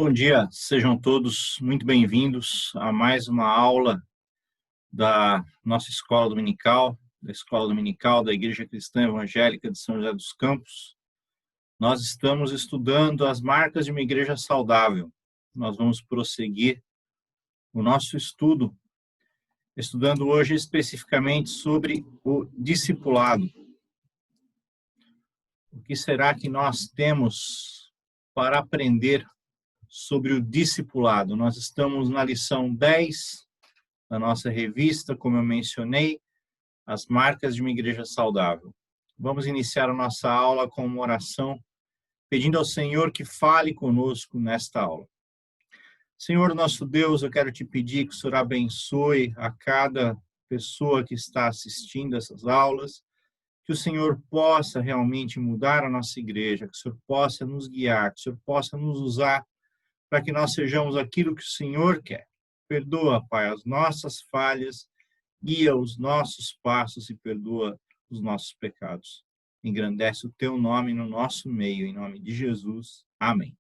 Bom dia, sejam todos muito bem-vindos a mais uma aula da nossa escola dominical, da Igreja Cristã Evangélica de São José dos Campos. Nós estamos estudando as marcas de uma igreja saudável. Nós vamos prosseguir o nosso estudo, estudando hoje especificamente sobre o discipulado. O que será que nós temos para aprender sobre o discipulado? Nós estamos na lição 10 da nossa revista, como eu mencionei, as marcas de uma igreja saudável. Vamos iniciar a nossa aula com uma oração, pedindo ao Senhor que fale conosco nesta aula. Senhor, nosso Deus, eu quero te pedir que o Senhor abençoe a cada pessoa que está assistindo essas aulas, que o Senhor possa realmente mudar a nossa igreja, que o Senhor possa nos guiar, que o Senhor possa nos usar para que nós sejamos aquilo que o Senhor quer. Perdoa, Pai, as nossas falhas, guia os nossos passos e perdoa os nossos pecados. Engrandece o teu nome no nosso meio, em nome de Jesus. Amém.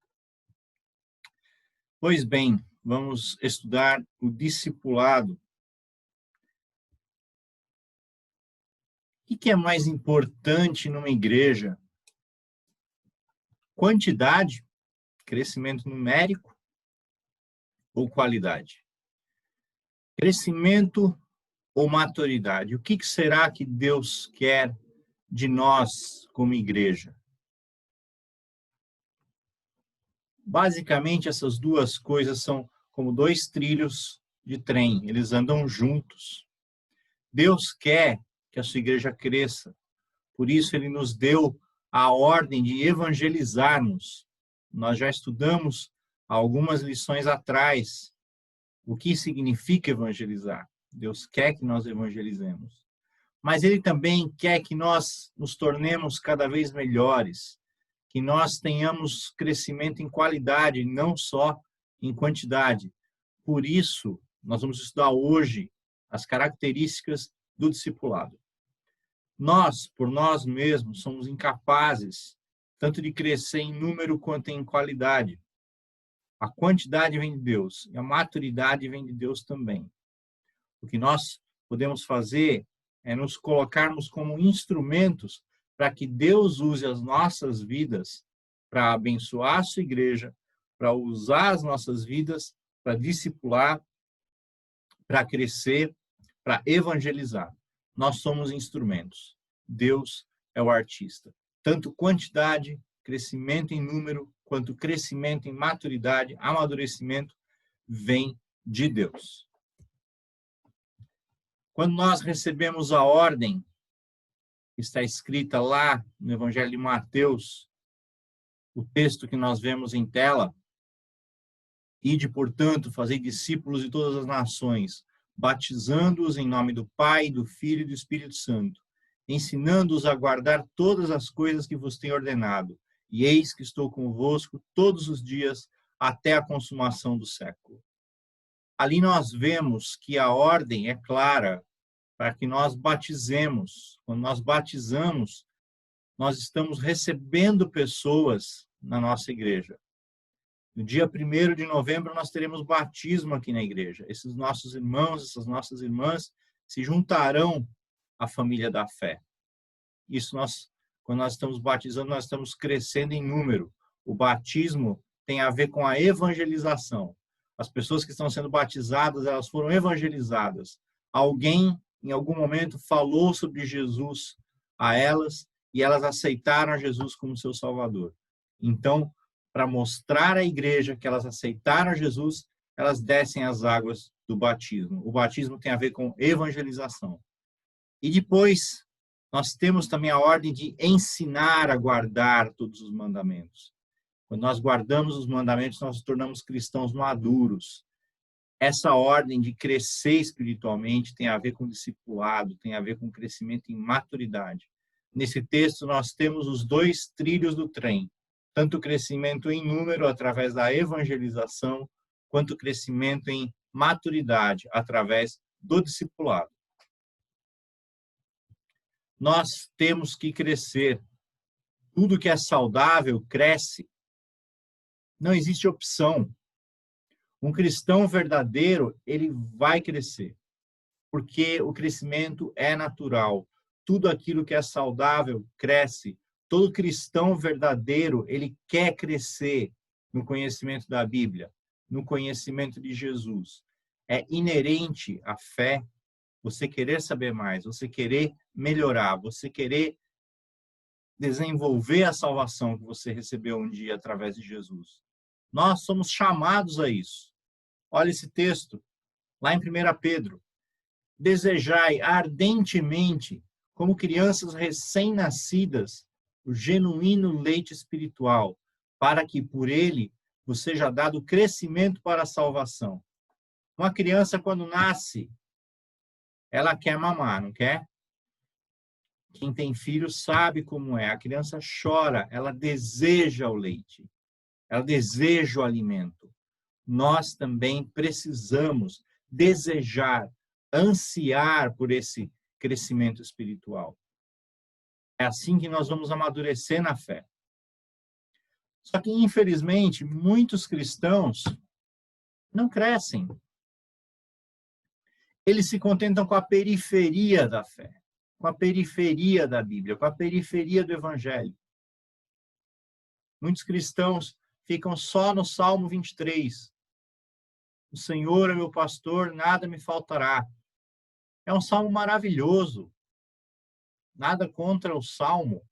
Pois bem, vamos estudar o discipulado. O que é mais importante numa igreja? Quantidade, crescimento numérico ou qualidade? Crescimento ou maturidade? O que será que Deus quer de nós como igreja? Basicamente, essas duas coisas são como dois trilhos de trem, eles andam juntos. Deus quer que a sua igreja cresça, por isso ele nos deu a ordem de evangelizarmos. Nós já estudamos algumas lições atrás o que significa evangelizar. Deus quer que nós evangelizemos. Mas ele também quer que nós nos tornemos cada vez melhores, que nós tenhamos crescimento em qualidade, não só em quantidade. Por isso, nós vamos estudar hoje as características do discipulado. Nós, por nós mesmos, somos incapazes tanto de crescer em número quanto em qualidade. A quantidade vem de Deus e a maturidade vem de Deus também. O que nós podemos fazer é nos colocarmos como instrumentos para que Deus use as nossas vidas para abençoar a sua igreja, para usar as nossas vidas para discipular, para crescer, para evangelizar. Nós somos instrumentos. Deus é o artista. Tanto quantidade, crescimento em número, quanto crescimento em maturidade, amadurecimento, vem de Deus. Quando nós recebemos a ordem, que está escrita lá no Evangelho de Mateus, o texto que nós vemos em tela, ide, portanto, fazei discípulos de todas as nações, batizando-os em nome do Pai, do Filho e do Espírito Santo, ensinando-os a guardar todas as coisas que vos tenho ordenado. E eis que estou convosco todos os dias até a consumação do século. Ali nós vemos que a ordem é clara para que nós batizemos. Quando nós batizamos, nós estamos recebendo pessoas na nossa igreja. No dia 1º de novembro, nós teremos batismo aqui na igreja. Esses nossos irmãos, essas nossas irmãs se juntarão à família da fé. Isso quando nós estamos batizando, nós estamos crescendo em número. O batismo tem a ver com a evangelização. As pessoas que estão sendo batizadas, elas foram evangelizadas. Alguém, em algum momento, falou sobre Jesus a elas e elas aceitaram Jesus como seu Salvador. Então, para mostrar à igreja que elas aceitaram Jesus, elas descem as águas do batismo. O batismo tem a ver com evangelização. E depois, nós temos também a ordem de ensinar a guardar todos os mandamentos. Quando nós guardamos os mandamentos, nós nos tornamos cristãos maduros. Essa ordem de crescer espiritualmente tem a ver com discipulado, tem a ver com crescimento em maturidade. Nesse texto, nós temos os dois trilhos do trem, tanto o crescimento em número através da evangelização, quanto o crescimento em maturidade através do discipulado. Nós temos que crescer. Tudo que é saudável cresce. Não existe opção. Um cristão verdadeiro, ele vai crescer, porque o crescimento é natural. Tudo aquilo que é saudável cresce. Todo cristão verdadeiro, ele quer crescer no conhecimento da Bíblia, no conhecimento de Jesus. É inerente à fé você querer saber mais, você querer melhorar, você querer desenvolver a salvação que você recebeu um dia através de Jesus. Nós somos chamados a isso. Olha esse texto, lá em 1 Pedro. Desejai ardentemente, como crianças recém-nascidas, o genuíno leite espiritual, para que por ele vos seja dado crescimento para a salvação. Uma criança, quando nasce, ela quer mamar, não quer? Quem tem filho sabe como é. A criança chora, ela deseja o leite, ela deseja o alimento. Nós também precisamos desejar, ansiar por esse crescimento espiritual. É assim que nós vamos amadurecer na fé. Só que, infelizmente, muitos cristãos não crescem. Eles se contentam com a periferia da fé, com a periferia da Bíblia, com a periferia do Evangelho. Muitos cristãos ficam só no Salmo 23. O Senhor é meu pastor, nada me faltará. É um salmo maravilhoso. Nada contra o salmo,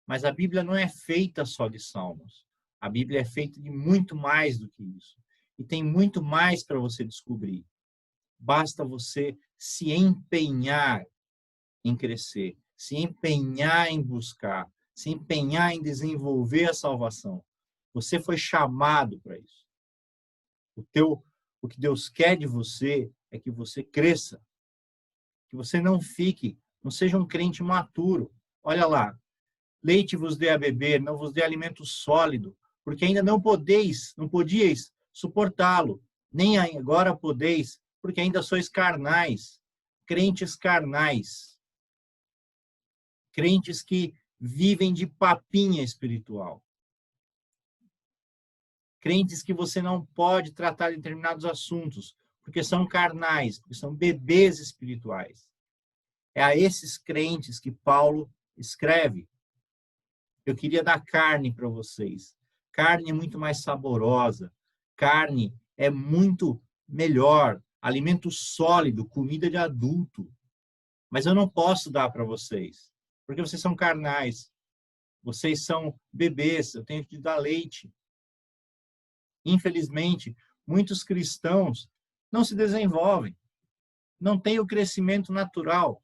mas a Bíblia não é feita só de salmos. A Bíblia é feita de muito mais do que isso. E tem muito mais para você descobrir. Basta você se empenhar em crescer, se empenhar em buscar, se empenhar em desenvolver a salvação. Você foi chamado para isso. O que Deus quer de você é que você cresça, que você não seja um crente maturo. Olha lá, leite vos dê a beber, não vos dê alimento sólido, porque ainda não podíeis suportá-lo, nem agora podeis, porque ainda sois carnais, crentes carnais, crentes que vivem de papinha espiritual, crentes que você não pode tratar de determinados assuntos, porque são carnais, porque são bebês espirituais. É a esses crentes que Paulo escreve. Eu queria dar carne para vocês. Carne é muito mais saborosa. Carne é muito melhor. Alimento sólido, comida de adulto. Mas eu não posso dar para vocês, porque vocês são carnais. Vocês são bebês, eu tenho que dar leite. Infelizmente, muitos cristãos não se desenvolvem, não têm o crescimento natural.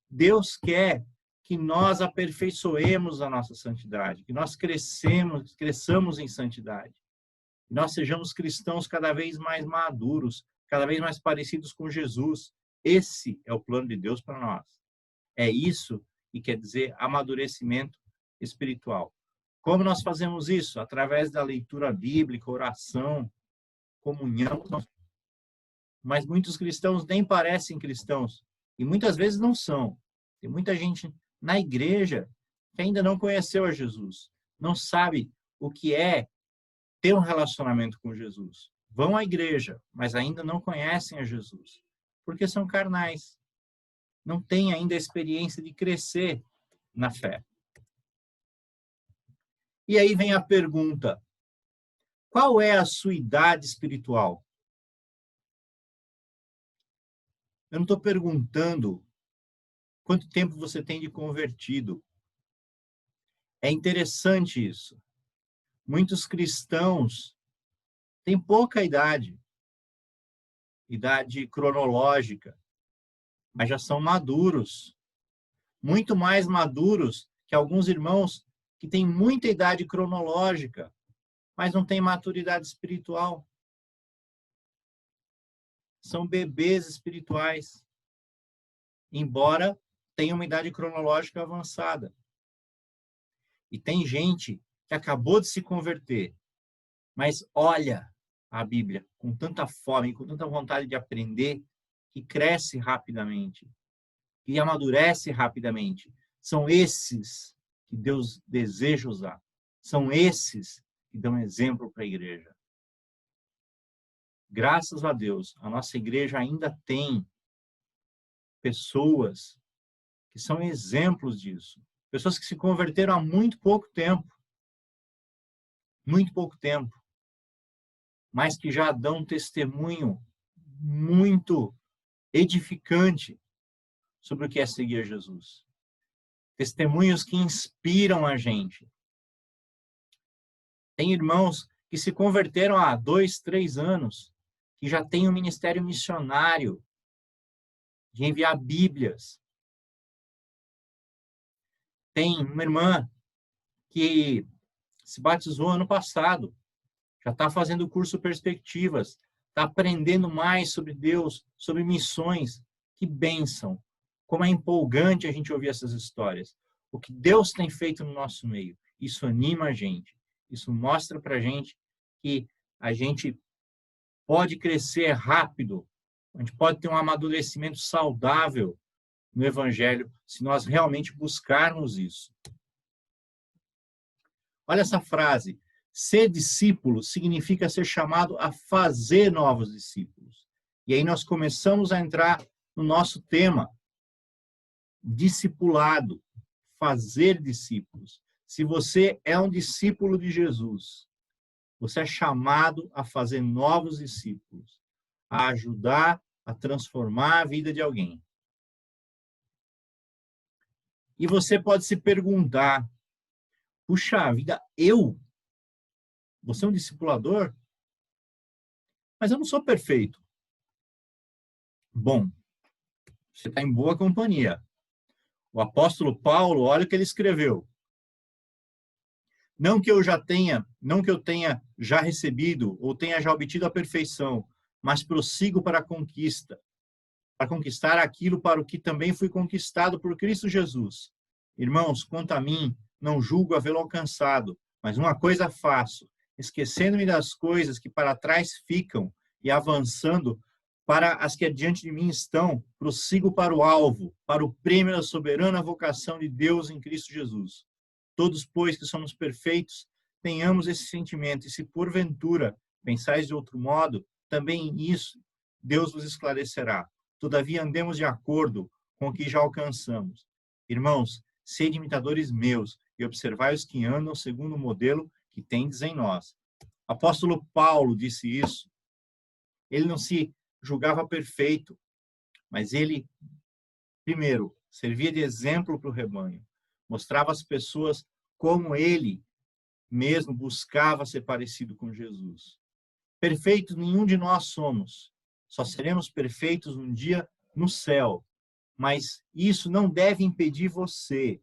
Deus quer que nós aperfeiçoemos a nossa santidade, que nós cresçamos em santidade, que nós sejamos cristãos cada vez mais maduros, cada vez mais parecidos com Jesus. Esse é o plano de Deus para nós. É isso que quer dizer amadurecimento espiritual. Como nós fazemos isso? Através da leitura bíblica, oração, comunhão. Mas muitos cristãos nem parecem cristãos, e muitas vezes não são. Tem muita gente na igreja que ainda não conheceu a Jesus, não sabe o que é ter um relacionamento com Jesus. Vão à igreja, mas ainda não conhecem a Jesus, porque são carnais. Não têm ainda a experiência de crescer na fé. E aí vem a pergunta: qual é a sua idade espiritual? Eu não estou perguntando quanto tempo você tem de convertido. É interessante isso. Muitos cristãos têm pouca idade cronológica, mas já são maduros. Muito mais maduros que alguns irmãos que têm muita idade cronológica, mas não têm maturidade espiritual. São bebês espirituais, embora tenham uma idade cronológica avançada. E tem gente que acabou de se converter, mas olha a Bíblia com tanta fome, com tanta vontade de aprender, que cresce rapidamente, que amadurece rapidamente. São esses que Deus deseja usar. São esses que dão exemplo para a igreja. Graças a Deus, a nossa igreja ainda tem pessoas que são exemplos disso. Pessoas que se converteram há muito pouco tempo, mas que já dão um testemunho muito edificante sobre o que é seguir a Jesus. Testemunhos que inspiram a gente. Tem irmãos que se converteram há 2, 3 anos, que já têm um ministério missionário de enviar Bíblias. Tem uma irmã que se batizou ano passado, já está fazendo o curso Perspectivas, está aprendendo mais sobre Deus, sobre missões. Que bênção! Como é empolgante a gente ouvir essas histórias. O que Deus tem feito no nosso meio, isso anima a gente. Isso mostra para a gente que a gente pode crescer rápido, a gente pode ter um amadurecimento saudável no Evangelho, se nós realmente buscarmos isso. Olha essa frase. Ser discípulo significa ser chamado a fazer novos discípulos. E aí nós começamos a entrar no nosso tema. Discipulado. Fazer discípulos. Se você é um discípulo de Jesus, você é chamado a fazer novos discípulos, a ajudar a transformar a vida de alguém. E você pode se perguntar, puxa vida, você é um discipulador? Mas eu não sou perfeito. Bom, você está em boa companhia. O apóstolo Paulo, olha o que ele escreveu. Não que eu tenha já recebido ou tenha já obtido a perfeição, mas prossigo para a conquista, para conquistar aquilo para o que também fui conquistado por Cristo Jesus. Irmãos, quanto a mim, não julgo havê-lo alcançado, mas uma coisa faço, esquecendo-me das coisas que para trás ficam e avançando para as que adiante de mim estão, prossigo para o alvo, para o prêmio da soberana vocação de Deus em Cristo Jesus. Todos, pois, que somos perfeitos, tenhamos esse sentimento, e se porventura pensais de outro modo, também nisso Deus vos esclarecerá. Todavia, andemos de acordo com o que já alcançamos. Irmãos, sede imitadores meus e observai os que andam segundo o modelo que tendes em nós. Apóstolo Paulo disse isso. Ele não se julgava perfeito, mas ele, primeiro, servia de exemplo para o rebanho. Mostrava às pessoas como ele mesmo buscava ser parecido com Jesus. Perfeitos nenhum de nós somos. Só seremos perfeitos um dia no céu. Mas isso não deve impedir você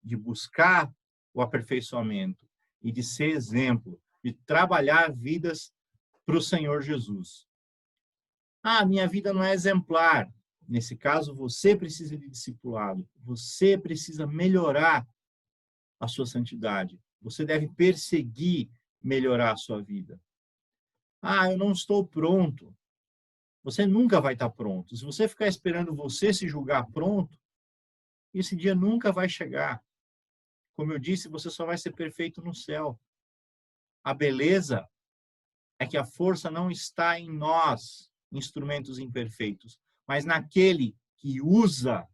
de buscar o aperfeiçoamento e de ser exemplo, de trabalhar vidas para o Senhor Jesus. Ah, minha vida não é exemplar. Nesse caso, você precisa de discipulado. Você precisa melhorar a sua santidade. Você deve perseguir melhorar a sua vida. Ah, eu não estou pronto. Você nunca vai estar pronto. Se você ficar esperando você se julgar pronto, esse dia nunca vai chegar. Como eu disse, você só vai ser perfeito no céu. A beleza é que a força não está em nós, instrumentos imperfeitos, mas naquele que usa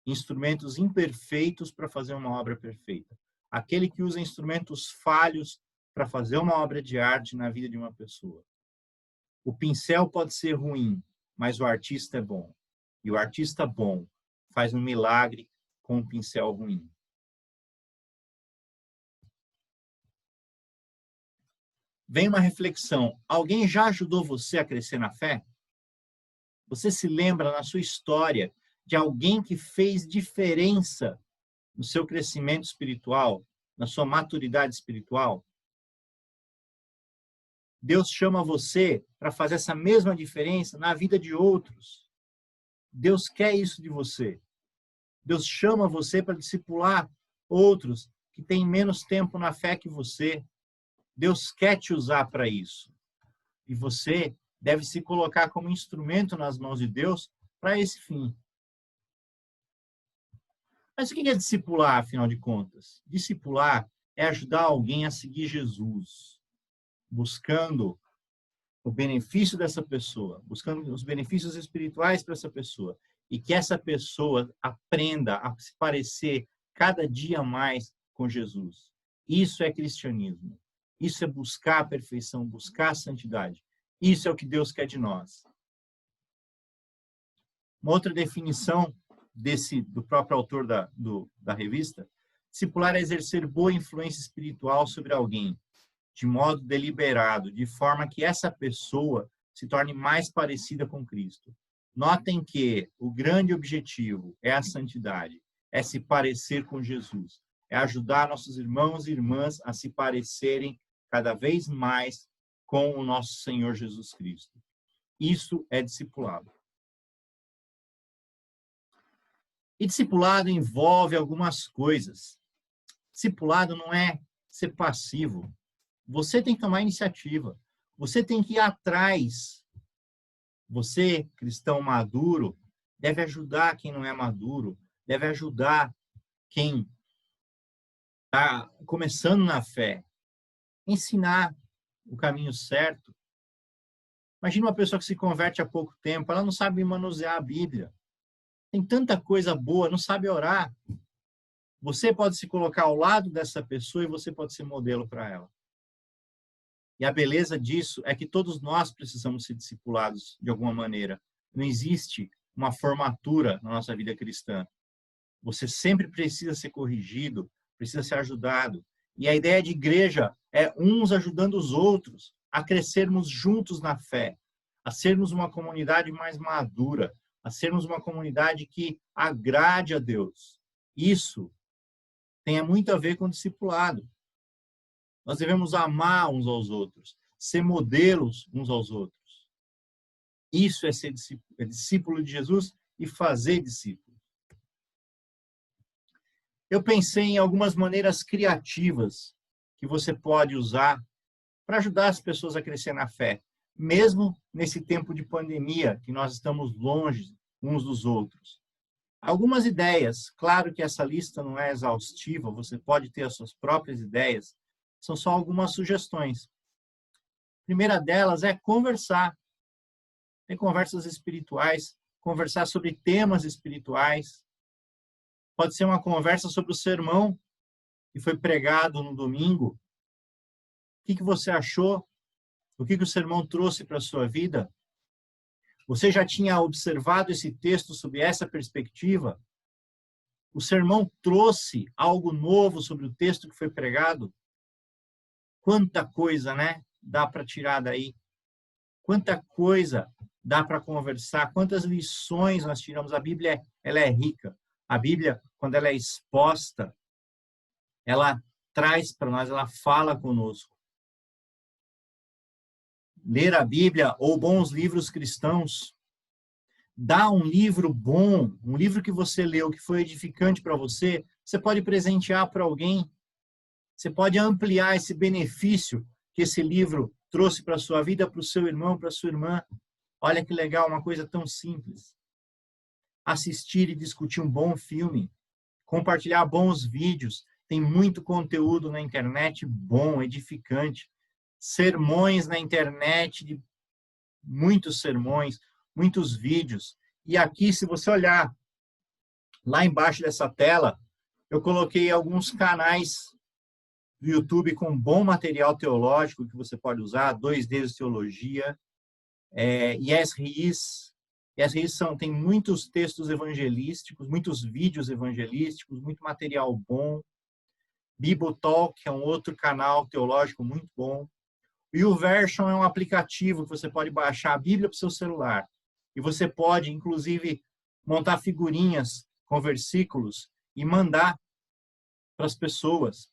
instrumentos imperfeitos para fazer uma obra perfeita. Aquele que usa instrumentos falhos para fazer uma obra de arte na vida de uma pessoa. O pincel pode ser ruim, mas o artista é bom. E o artista bom faz um milagre com um pincel ruim. Vem uma reflexão. Alguém já ajudou você a crescer na fé? Você se lembra na sua história de alguém que fez diferença no seu crescimento espiritual, na sua maturidade espiritual? Deus chama você para fazer essa mesma diferença na vida de outros. Deus quer isso de você. Deus chama você para discipular outros que têm menos tempo na fé que você. Deus quer te usar para isso. E você deve se colocar como instrumento nas mãos de Deus para esse fim. Mas o que é discipular, afinal de contas? Discipular é ajudar alguém a seguir Jesus, buscando o benefício dessa pessoa, buscando os benefícios espirituais para essa pessoa, e que essa pessoa aprenda a se parecer cada dia mais com Jesus. Isso é cristianismo. Isso é buscar a perfeição, buscar a santidade. Isso é o que Deus quer de nós. Uma outra definição do próprio autor da revista: discipular é exercer boa influência espiritual sobre alguém, de modo deliberado, de forma que essa pessoa se torne mais parecida com Cristo. Notem que o grande objetivo é a santidade, é se parecer com Jesus, é ajudar nossos irmãos e irmãs a se parecerem cada vez mais com o nosso Senhor Jesus Cristo. Isso é discipulado. E discipulado envolve algumas coisas. Discipulado não é ser passivo. Você tem que tomar iniciativa. Você tem que ir atrás. Você, cristão maduro, deve ajudar quem não é maduro, deve ajudar quem está começando na fé, ensinar o caminho certo. Imagina uma pessoa que se converte há pouco tempo, ela não sabe manusear a Bíblia. Tem tanta coisa boa, não sabe orar. Você pode se colocar ao lado dessa pessoa e você pode ser modelo para ela. E a beleza disso é que todos nós precisamos ser discipulados de alguma maneira. Não existe uma formatura na nossa vida cristã. Você sempre precisa ser corrigido, precisa ser ajudado. E a ideia de igreja é uns ajudando os outros a crescermos juntos na fé, a sermos uma comunidade mais madura, a sermos uma comunidade que agrade a Deus. Isso tem muito a ver com o discipulado. Nós devemos amar uns aos outros, ser modelos uns aos outros. Isso é ser discípulo de Jesus e fazer discípulos. Eu pensei em algumas maneiras criativas que você pode usar para ajudar as pessoas a crescer na fé, mesmo nesse tempo de pandemia, que nós estamos longe uns dos outros. Algumas ideias, claro que essa lista não é exaustiva, você pode ter as suas próprias ideias, são só algumas sugestões. A primeira delas é conversar. Ter conversas espirituais, conversar sobre temas espirituais. Pode ser uma conversa sobre o sermão que foi pregado no domingo. O que você achou? O que o sermão trouxe para a sua vida? Você já tinha observado esse texto sob essa perspectiva? O sermão trouxe algo novo sobre o texto que foi pregado? Quanta coisa, né? Dá para tirar daí. Quanta coisa dá para conversar. Quantas lições nós tiramos. A Bíblia, ela é rica. A Bíblia, quando ela é exposta, ela traz para nós, ela fala conosco. Ler a Bíblia ou bons livros cristãos. Dá um livro bom, um livro que você leu, que foi edificante para você, você pode presentear para alguém. Você pode ampliar esse benefício que esse livro trouxe para a sua vida, para o seu irmão, para a sua irmã. Olha que legal, uma coisa tão simples. Assistir e discutir um bom filme, compartilhar bons vídeos. Tem muito conteúdo na internet bom, edificante. Sermões na internet, muitos sermões, muitos vídeos. E aqui, se você olhar lá embaixo dessa tela, eu coloquei alguns canais do YouTube com bom material teológico que você pode usar, 2Ds Teologia, Yes tem muitos textos evangelísticos, muitos vídeos evangelísticos, muito material bom. Bible Talk é um outro canal teológico muito bom. E o YouVersion é um aplicativo que você pode baixar a Bíblia para o seu celular. E você pode, inclusive, montar figurinhas com versículos e mandar para as pessoas.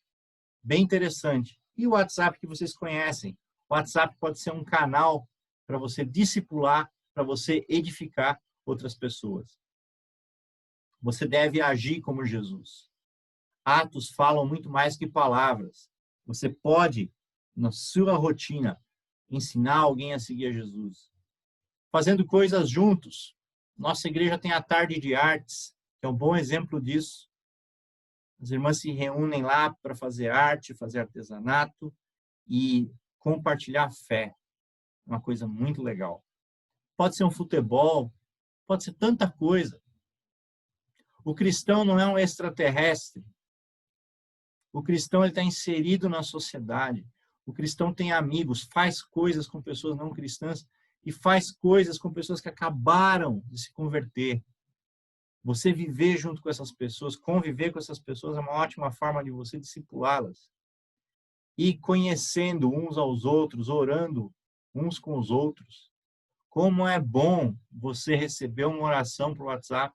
Bem interessante. E o WhatsApp que vocês conhecem. O WhatsApp pode ser um canal para você discipular, para você edificar outras pessoas. Você deve agir como Jesus. Atos falam muito mais que palavras. Você pode, na sua rotina, ensinar alguém a seguir a Jesus. Fazendo coisas juntos. Nossa igreja tem a tarde de artes, que é um bom exemplo disso. As irmãs se reúnem lá para fazer arte, fazer artesanato e compartilhar fé. Uma coisa muito legal. Pode ser um futebol, pode ser tanta coisa. O cristão não é um extraterrestre. O cristão está inserido na sociedade. O cristão tem amigos, faz coisas com pessoas não cristãs e faz coisas com pessoas que acabaram de se converter. Você viver junto com essas pessoas, conviver com essas pessoas é uma ótima forma de você discipulá-las. E conhecendo uns aos outros, orando uns com os outros. Como é bom você receber uma oração por WhatsApp.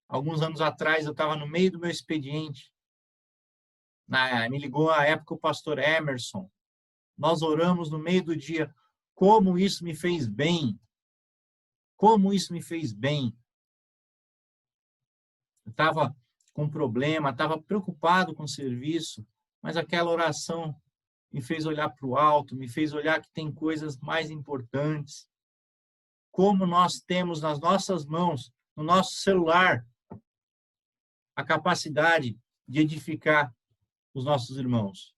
Alguns anos atrás, eu estava no meio do meu expediente. Me ligou à época o pastor Emerson. Nós oramos no meio do dia. Como isso me fez bem. Como isso me fez bem. Eu estava com problema, estava preocupado com o serviço, mas aquela oração me fez olhar para o alto, me fez olhar que tem coisas mais importantes. Como nós temos nas nossas mãos, no nosso celular, a capacidade de edificar os nossos irmãos.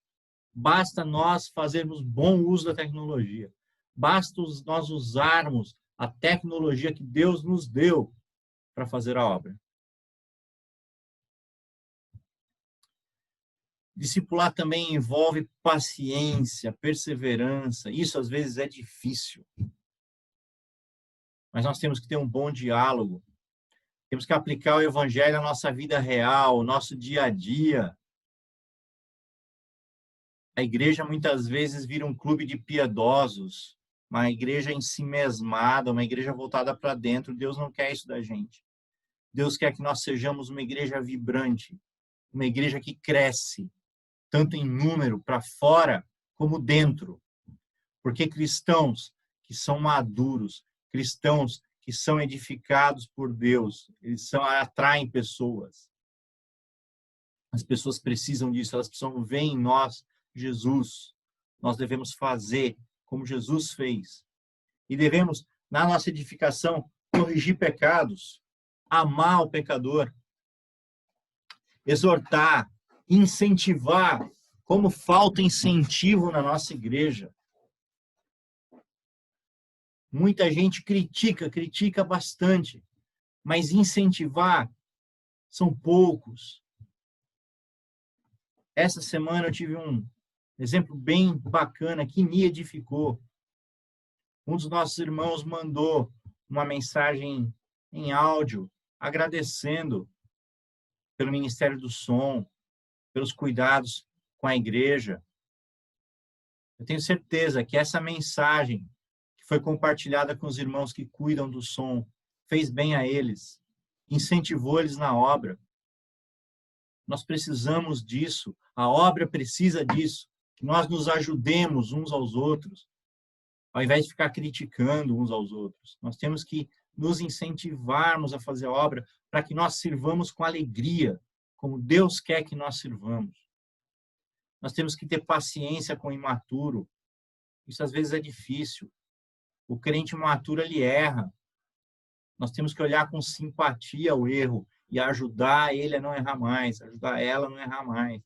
Basta nós fazermos bom uso da tecnologia. Basta nós usarmos a tecnologia que Deus nos deu para fazer a obra. Discipular também envolve paciência, perseverança. Isso às vezes é difícil. Mas nós temos que ter um bom diálogo. Temos que aplicar o evangelho à nossa vida real, ao nosso dia a dia. A igreja muitas vezes vira um clube de piedosos, uma igreja ensimesmada, uma igreja voltada para dentro. Deus não quer isso da gente. Deus quer que nós sejamos uma igreja vibrante, uma igreja que cresce, tanto em número para fora como dentro. Porque cristãos que são maduros, cristãos que são edificados por Deus, eles atraem pessoas. As pessoas precisam disso, elas precisam ver em nós Jesus. Nós devemos fazer como Jesus fez. E devemos, na nossa edificação, corrigir pecados, amar o pecador, exortar, incentivar, como falta incentivo na nossa igreja. Muita gente critica bastante, mas incentivar são poucos. Essa semana eu tive um exemplo bem bacana que me edificou. Um dos nossos irmãos mandou uma mensagem em áudio agradecendo pelo Ministério do Som, pelos cuidados com a igreja. Eu tenho certeza que essa mensagem que foi compartilhada com os irmãos que cuidam do som fez bem a eles, incentivou eles na obra. Nós precisamos disso, a obra precisa disso, que nós nos ajudemos uns aos outros, ao invés de ficar criticando uns aos outros. Nós temos que nos incentivarmos a fazer a obra para que nós sirvamos com alegria, como Deus quer que nós sirvamos. Nós temos que ter paciência com o imaturo. Isso às vezes é difícil. O crente imaturo, ele erra. Nós temos que olhar com simpatia ao erro e ajudar ele a não errar mais, ajudar ela a não errar mais.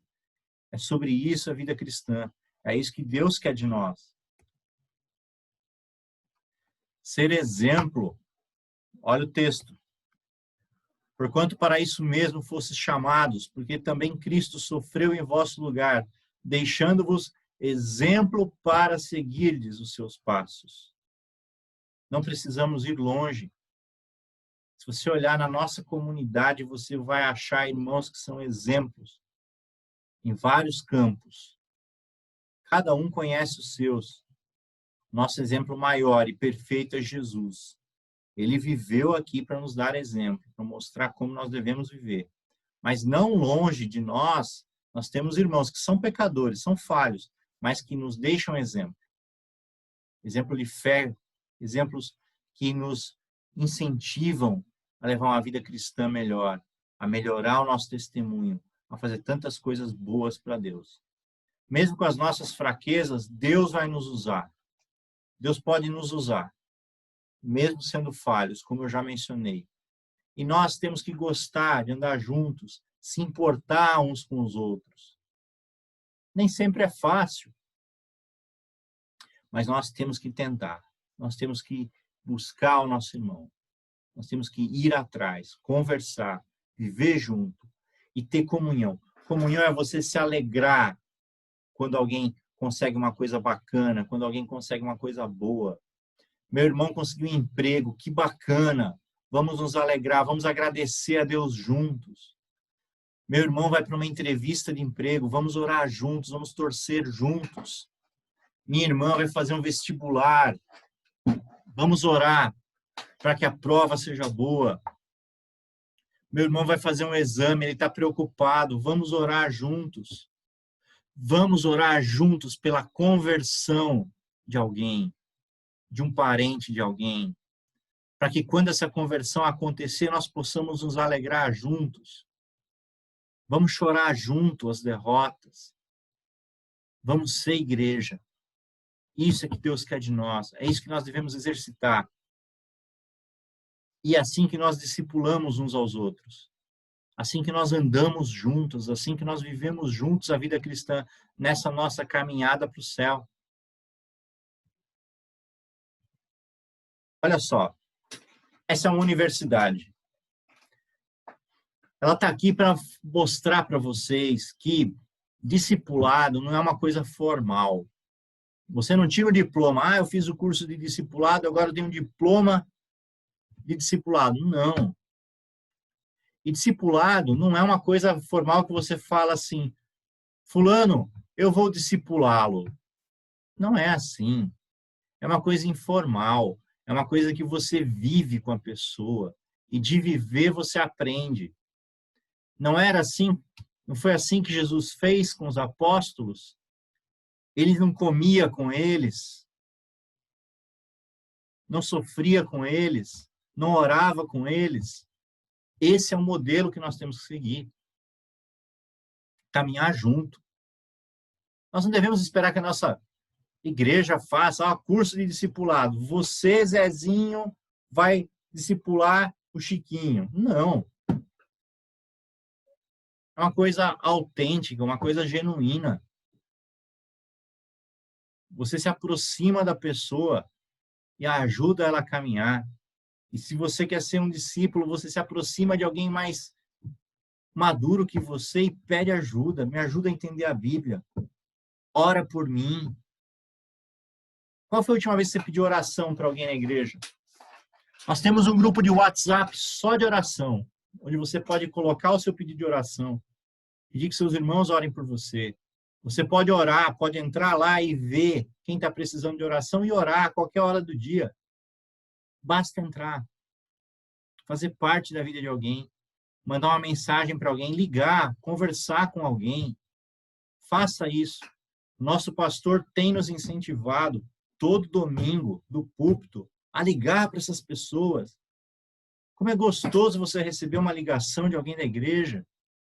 É sobre isso a vida cristã. É isso que Deus quer de nós. Ser exemplo. Olha o texto. Porquanto para isso mesmo fostes chamados, porque também Cristo sofreu em vosso lugar, deixando-vos exemplo para seguirdes os seus passos. Não precisamos ir longe. Se você olhar na nossa comunidade, você vai achar irmãos que são exemplos em vários campos. Cada um conhece os seus. Nosso exemplo maior e perfeito é Jesus. Ele viveu aqui para nos dar exemplo, para mostrar como nós devemos viver. Mas não longe de nós, nós temos irmãos que são pecadores, são falhos, mas que nos deixam exemplo. Exemplo de fé, exemplos que nos incentivam a levar uma vida cristã melhor, a melhorar o nosso testemunho, a fazer tantas coisas boas para Deus. Mesmo com as nossas fraquezas, Deus vai nos usar. Deus pode nos usar, mesmo sendo falhos, como eu já mencionei. E nós temos que gostar de andar juntos, se importar uns com os outros. Nem sempre é fácil, mas nós temos que tentar. Nós temos que buscar o nosso irmão. Nós temos que ir atrás, conversar, viver junto e ter comunhão. Comunhão é você se alegrar quando alguém consegue uma coisa bacana, quando alguém consegue uma coisa boa. Meu irmão conseguiu um emprego, que bacana. Vamos nos alegrar, vamos agradecer a Deus juntos. Meu irmão vai para uma entrevista de emprego, vamos orar juntos, vamos torcer juntos. Minha irmã vai fazer um vestibular, vamos orar para que a prova seja boa. Meu irmão vai fazer um exame, ele está preocupado, vamos orar juntos. Vamos orar juntos pela conversão de alguém, de um parente de alguém, para que quando essa conversão acontecer, nós possamos nos alegrar juntos. Vamos chorar junto as derrotas. Vamos ser igreja. Isso é que Deus quer de nós. É isso que nós devemos exercitar. E é assim que nós discipulamos uns aos outros. Assim que nós andamos juntos, assim que nós vivemos juntos a vida cristã nessa nossa caminhada para o céu. Olha só, essa é uma universidade. Ela está aqui para mostrar para vocês que discipulado não é uma coisa formal. Você não tira o diploma, eu fiz o curso de discipulado, agora eu tenho um diploma de discipulado. Não. E discipulado não é uma coisa formal que você fala assim, fulano, eu vou discipulá-lo. Não é assim. É uma coisa informal. É uma coisa que você vive com a pessoa. E de viver você aprende. Não era assim, não foi assim que Jesus fez com os apóstolos? Ele não comia com eles, não sofria com eles, não orava com eles. Esse é o modelo que nós temos que seguir. Caminhar junto. Nós não devemos esperar que a nossa igreja faça curso de discipulado. Você, Zezinho, vai discipular o Chiquinho. Não. É uma coisa autêntica, uma coisa genuína. Você se aproxima da pessoa e ajuda ela a caminhar. E se você quer ser um discípulo, você se aproxima de alguém mais maduro que você e pede ajuda. Me ajuda a entender a Bíblia. Ora por mim. Qual foi a última vez que você pediu oração para alguém na igreja? Nós temos um grupo de WhatsApp só de oração, onde você pode colocar o seu pedido de oração, pedir que seus irmãos orem por você. Você pode orar, pode entrar lá e ver quem está precisando de oração e orar a qualquer hora do dia. Basta entrar, fazer parte da vida de alguém, mandar uma mensagem para alguém, ligar, conversar com alguém. Faça isso. Nosso pastor tem nos incentivado todo domingo do púlpito a ligar para essas pessoas. Como é gostoso você receber uma ligação de alguém da igreja,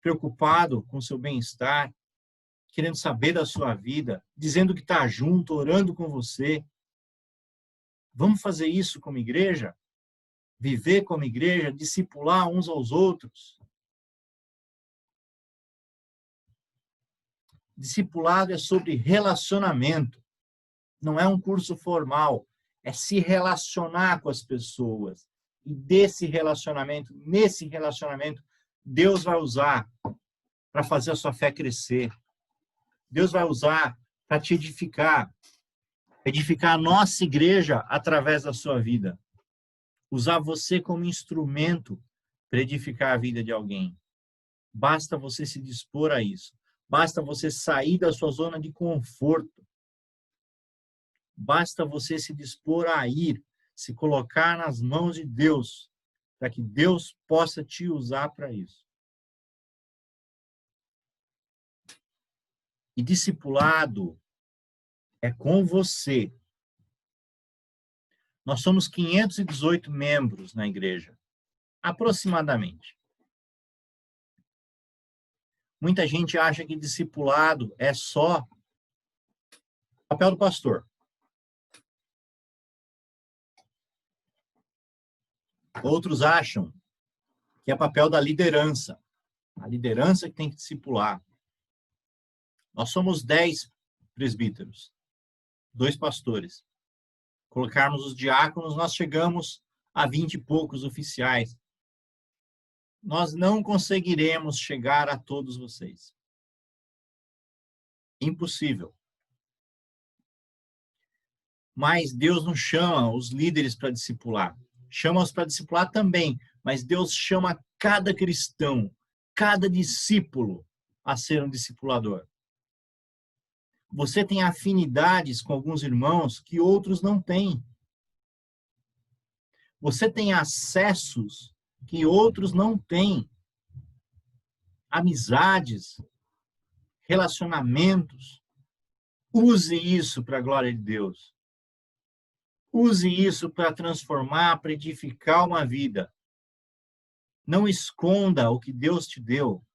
preocupado com o seu bem-estar, querendo saber da sua vida, dizendo que está junto, orando com você. Vamos fazer isso como igreja? Viver como igreja, discipular uns aos outros. Discipulado é sobre relacionamento. Não é um curso formal. É se relacionar com as pessoas. E desse relacionamento, nesse relacionamento, Deus vai usar para fazer a sua fé crescer. Deus vai usar para te edificar. Edificar a nossa igreja através da sua vida. Usar você como instrumento para edificar a vida de alguém. Basta você se dispor a isso. Basta você sair da sua zona de conforto. Basta você se dispor a ir, se colocar nas mãos de Deus, para que Deus possa te usar para isso. E discipulado é com você. Nós somos 518 membros na igreja, aproximadamente. Muita gente acha que discipulado é só o papel do pastor. Outros acham que é papel da liderança. A liderança que tem que discipular. Nós somos 10 presbíteros, 2 pastores. Colocarmos os diáconos, nós chegamos a 20 e poucos oficiais. Nós não conseguiremos chegar a todos vocês. Impossível. Mas Deus não chama os líderes para discipular. Chama-os para discipular também, mas Deus chama cada cristão, cada discípulo a ser um discipulador. Você tem afinidades com alguns irmãos que outros não têm. Você tem acessos que outros não têm. Amizades, relacionamentos. Use isso para a glória de Deus. Use isso para transformar, para edificar uma vida. Não esconda o que Deus te deu.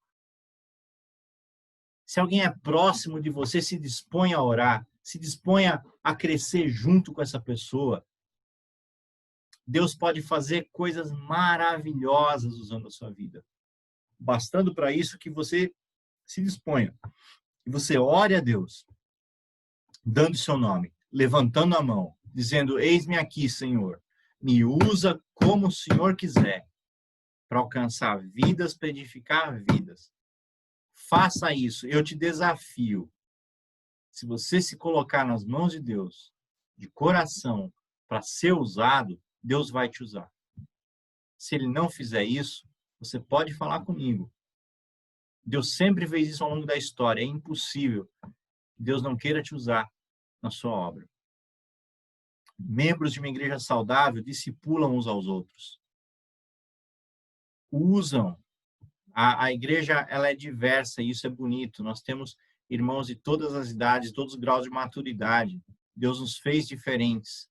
Se alguém é próximo de você, se dispõe a orar, se disponha a crescer junto com essa pessoa. Deus pode fazer coisas maravilhosas usando a sua vida. Bastando para isso que você se disponha. Que você ore a Deus, dando seu nome, levantando a mão, dizendo: eis-me aqui, Senhor. Me usa como o Senhor quiser, para alcançar vidas, para edificar vidas. Faça isso, eu te desafio. Se você se colocar nas mãos de Deus, de coração, para ser usado, Deus vai te usar. Se Ele não fizer isso, você pode falar comigo. Deus sempre fez isso ao longo da história. É impossível que Deus não queira te usar na sua obra. Membros de uma igreja saudável discipulam uns aos outros. Usam. A igreja, ela é diversa e isso é bonito. Nós temos irmãos de todas as idades, todos os graus de maturidade. Deus nos fez diferentes.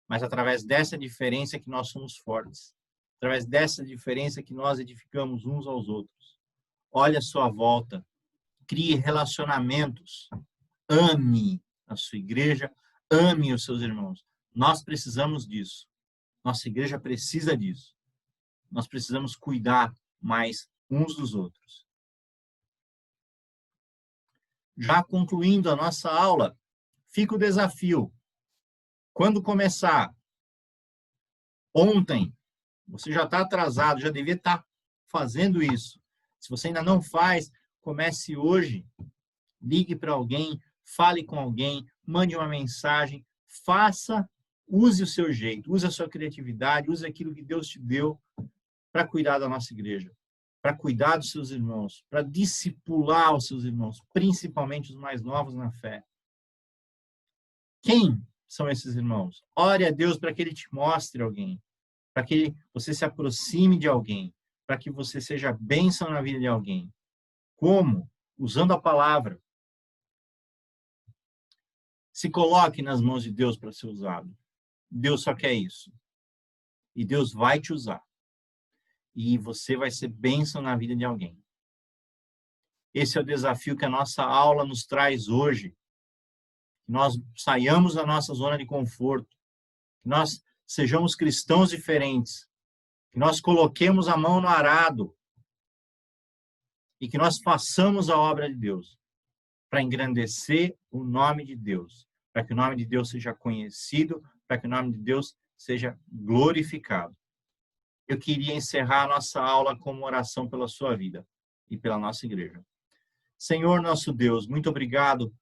Mas através dessa diferença que nós somos fortes. Através dessa diferença que nós edificamos uns aos outros. Olhe a sua volta. Crie relacionamentos. Ame a sua igreja. Ame os seus irmãos. Nós precisamos disso. Nossa igreja precisa disso. Nós precisamos cuidar mais uns dos outros. Já concluindo a nossa aula, fica o desafio. Quando começar? Ontem. Você já está atrasado, já devia estar fazendo isso. Se você ainda não faz, comece hoje. Ligue para alguém, fale com alguém, mande uma mensagem, faça, use o seu jeito, use a sua criatividade, use aquilo que Deus te deu para cuidar da nossa igreja, para cuidar dos seus irmãos, para discipular os seus irmãos, principalmente os mais novos na fé. Quem são esses irmãos? Ore a Deus para que Ele te mostre alguém, para que você se aproxime de alguém, para que você seja bênção na vida de alguém. Como? Usando a palavra. Se coloque nas mãos de Deus para ser usado. Deus só quer isso. E Deus vai te usar. E você vai ser bênção na vida de alguém. Esse é o desafio que a nossa aula nos traz hoje. Que nós saiamos da nossa zona de conforto. Que nós sejamos cristãos diferentes. Que nós coloquemos a mão no arado. E que nós façamos a obra de Deus. Para engrandecer o nome de Deus. Para que o nome de Deus seja conhecido. Para que o nome de Deus seja glorificado. Eu queria encerrar a nossa aula com uma oração pela sua vida e pela nossa igreja. Senhor, nosso Deus, muito obrigado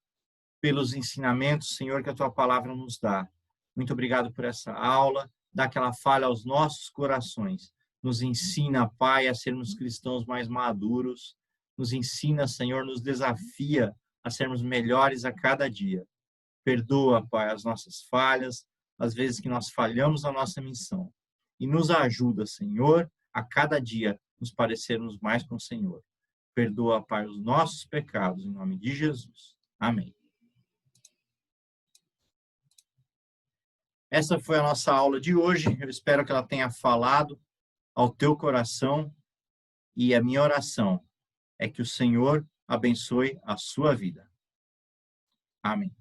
pelos ensinamentos, Senhor, que a tua palavra nos dá. Muito obrigado por essa aula, dá aquela falha aos nossos corações. Nos ensina, Pai, a sermos cristãos mais maduros. Nos ensina, Senhor, nos desafia a sermos melhores a cada dia. Perdoa, Pai, as nossas falhas, as vezes que nós falhamos na nossa missão. E nos ajuda, Senhor, a cada dia nos parecermos mais com o Senhor. Perdoa, Pai, os nossos pecados, em nome de Jesus. Amém. Essa foi a nossa aula de hoje. Eu espero que ela tenha falado ao teu coração. E a minha oração é que o Senhor abençoe a sua vida. Amém.